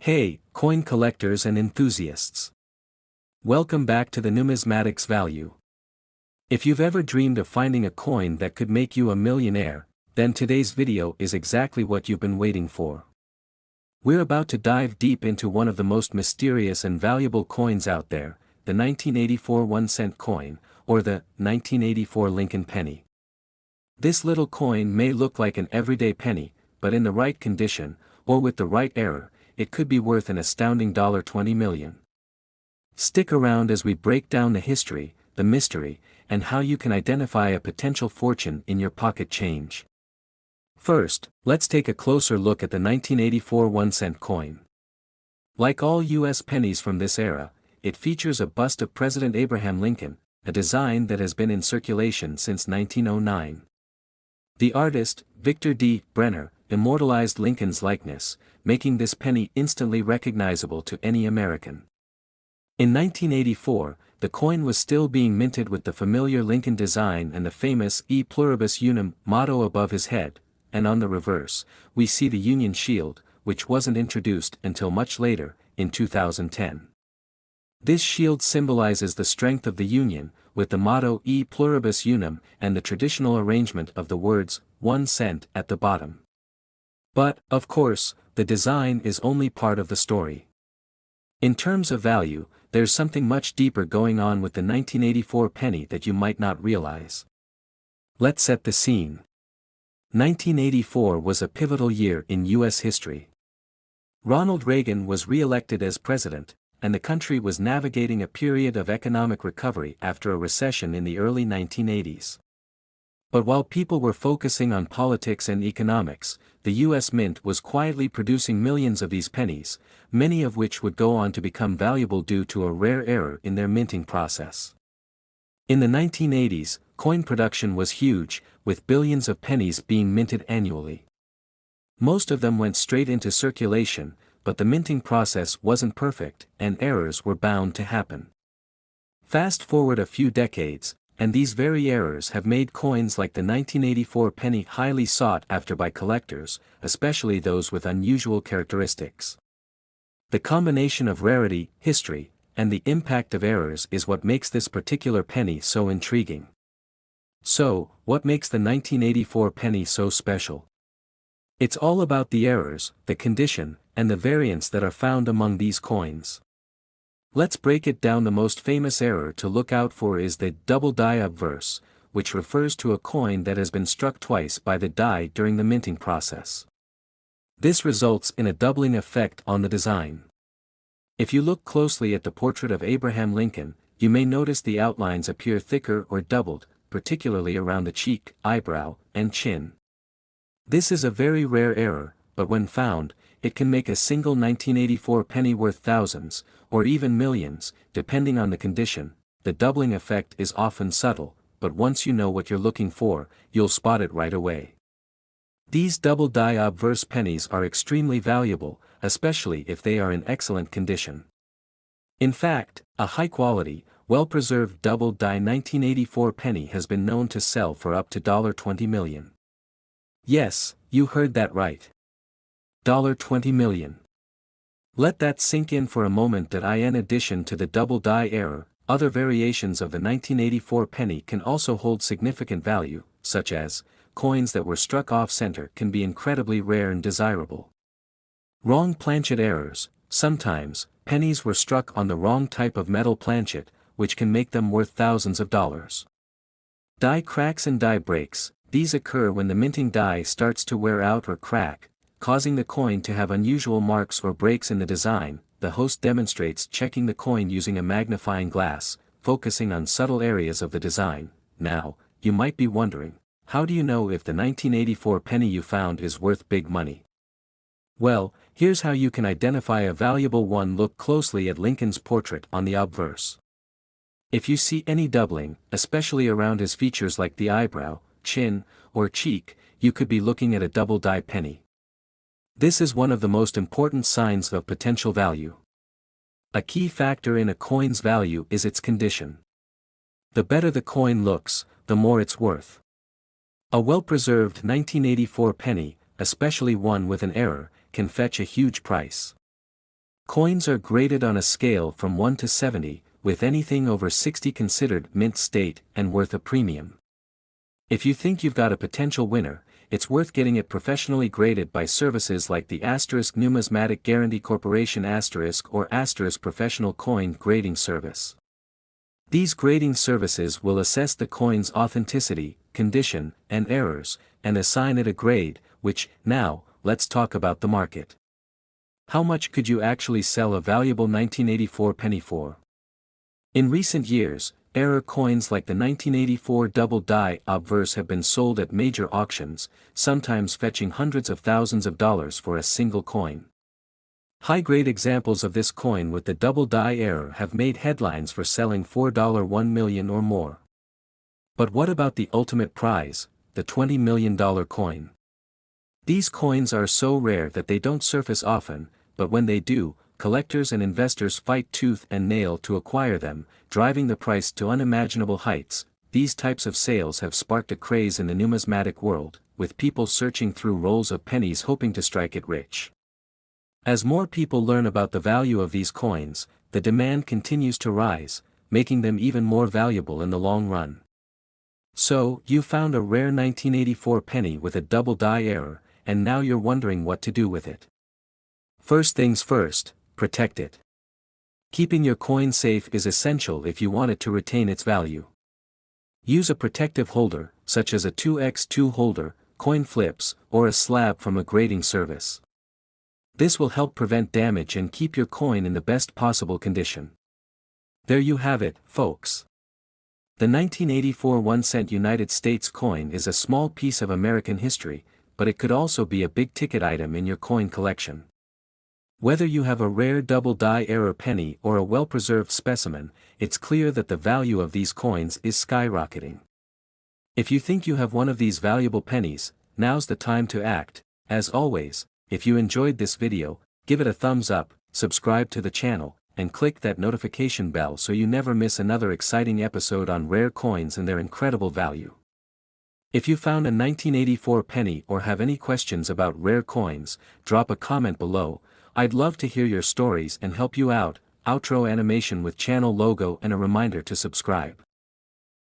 Hey, coin collectors and enthusiasts. Welcome back to the numismatics value. If you've ever dreamed of finding a coin that could make you a millionaire, then today's video is exactly what you've been waiting for. We're about to dive deep into one of the most mysterious and valuable coins out there, the 1984 1-cent coin, or the 1984 Lincoln penny. This little coin may look like an everyday penny, but in the right condition, or with the right error, it could be worth an astounding $20 million. Stick around as we break down the history, the mystery, and how you can identify a potential fortune in your pocket change. First, let's take a closer look at the 1984 1-cent coin. Like all U.S. pennies from this era, it features a bust of President Abraham Lincoln, a design that has been in circulation since 1909. The artist, Victor D. Brenner, immortalized Lincoln's likeness, making this penny instantly recognizable to any American. In 1984, the coin was still being minted with the familiar Lincoln design and the famous E pluribus unum motto above his head, and on the reverse, we see the Union shield, which wasn't introduced until much later, in 2010. This shield symbolizes the strength of the Union, with the motto E pluribus unum and the traditional arrangement of the words 1 cent at the bottom. But, of course, the design is only part of the story. In terms of value, there's something much deeper going on with the 1984 penny that you might not realize. Let's set the scene. 1984 was a pivotal year in U.S. history. Ronald Reagan was re-elected as president, and the country was navigating a period of economic recovery after a recession in the early 1980s. But while people were focusing on politics and economics, the U.S. Mint was quietly producing millions of these pennies, many of which would go on to become valuable due to a rare error in their minting process. In the 1980s, coin production was huge, with billions of pennies being minted annually. Most of them went straight into circulation, but the minting process wasn't perfect, and errors were bound to happen. Fast forward a few decades, and these very errors have made coins like the 1984 penny highly sought after by collectors, especially those with unusual characteristics. The combination of rarity, history, and the impact of errors is what makes this particular penny so intriguing. So, what makes the 1984 penny so special? It's all about the errors, the condition, and the variants that are found among these coins. Let's break it down. The most famous error to look out for is the double die obverse, which refers to a coin that has been struck twice by the die during the minting process. This results in a doubling effect on the design. If you look closely at the portrait of Abraham Lincoln, you may notice the outlines appear thicker or doubled, particularly around the cheek, eyebrow, and chin. This is a very rare error, but when found, it can make a single 1984 penny worth thousands, or even millions, depending on the condition. The doubling effect is often subtle, but once you know what you're looking for, you'll spot it right away. These double die obverse pennies are extremely valuable, especially if they are in excellent condition. In fact, a high-quality, well-preserved double die 1984 penny has been known to sell for up to $20 million. Yes, you heard that right. $20 million. Let that sink in for a moment. That in addition to the double die error, other variations of the 1984 penny can also hold significant value, such as, coins that were struck off-center can be incredibly rare and desirable. Wrong planchet errors. Sometimes, pennies were struck on the wrong type of metal planchet, which can make them worth thousands of dollars. Die cracks and die breaks. These occur when the minting die starts to wear out or crack, causing the coin to have unusual marks or breaks in the design. The host demonstrates checking the coin using a magnifying glass, focusing on subtle areas of the design. Now, you might be wondering, how do you know if the 1984 penny you found is worth big money? Well, here's how you can identify a valuable one. Look closely at Lincoln's portrait on the obverse. If you see any doubling, especially around his features like the eyebrow, chin, or cheek, you could be looking at a double die penny. This is one of the most important signs of potential value. A key factor in a coin's value is its condition. The better the coin looks, the more it's worth. A well-preserved 1984 penny, especially one with an error, can fetch a huge price. Coins are graded on a scale from 1 to 70, with anything over 60 considered mint state and worth a premium. If you think you've got a potential winner, it's worth getting it professionally graded by services like the Numismatic Guarantee Corporation or Professional Coin Grading Service. These grading services will assess the coin's authenticity, condition, and errors, and assign it a grade, which, now, let's talk about the market. How much could you actually sell a valuable 1984 penny for? In recent years, Eror coins like the 1984 double die obverse have been sold at major auctions, sometimes fetching hundreds of thousands of dollars for a single coin. High-grade examples of this coin with the double die Eror have made headlines for selling for $1 million or more. But what about the ultimate prize, the $20 million coin? These coins are so rare that they don't surface often, but when they do, collectors and investors fight tooth and nail to acquire them, driving the price to unimaginable heights. These types of sales have sparked a craze in the numismatic world, with people searching through rolls of pennies hoping to strike it rich. As more people learn about the value of these coins, the demand continues to rise, making them even more valuable in the long run. So, you found a rare 1984 penny with a double die Eror, and now you're wondering what to do with it. First things first, protect it. Keeping your coin safe is essential if you want it to retain its value. Use a protective holder, such as a 2x2 holder, coin flips, or a slab from a grading service. This will help prevent damage and keep your coin in the best possible condition. There you have it, folks. The 1984 1-cent United States coin is a small piece of American history, but it could also be a big-ticket item in your coin collection. Whether you have a rare double die Eror penny or a well-preserved specimen, it's clear that the value of these coins is skyrocketing. If you think you have one of these valuable pennies, now's the time to act. As always, if you enjoyed this video, give it a thumbs up, subscribe to the channel, and click that notification bell so you never miss another exciting episode on rare coins and their incredible value. If you found a 1984 penny or have any questions about rare coins, drop a comment below. I'd love to hear your stories and help you out. Outro animation with channel logo and a reminder to subscribe.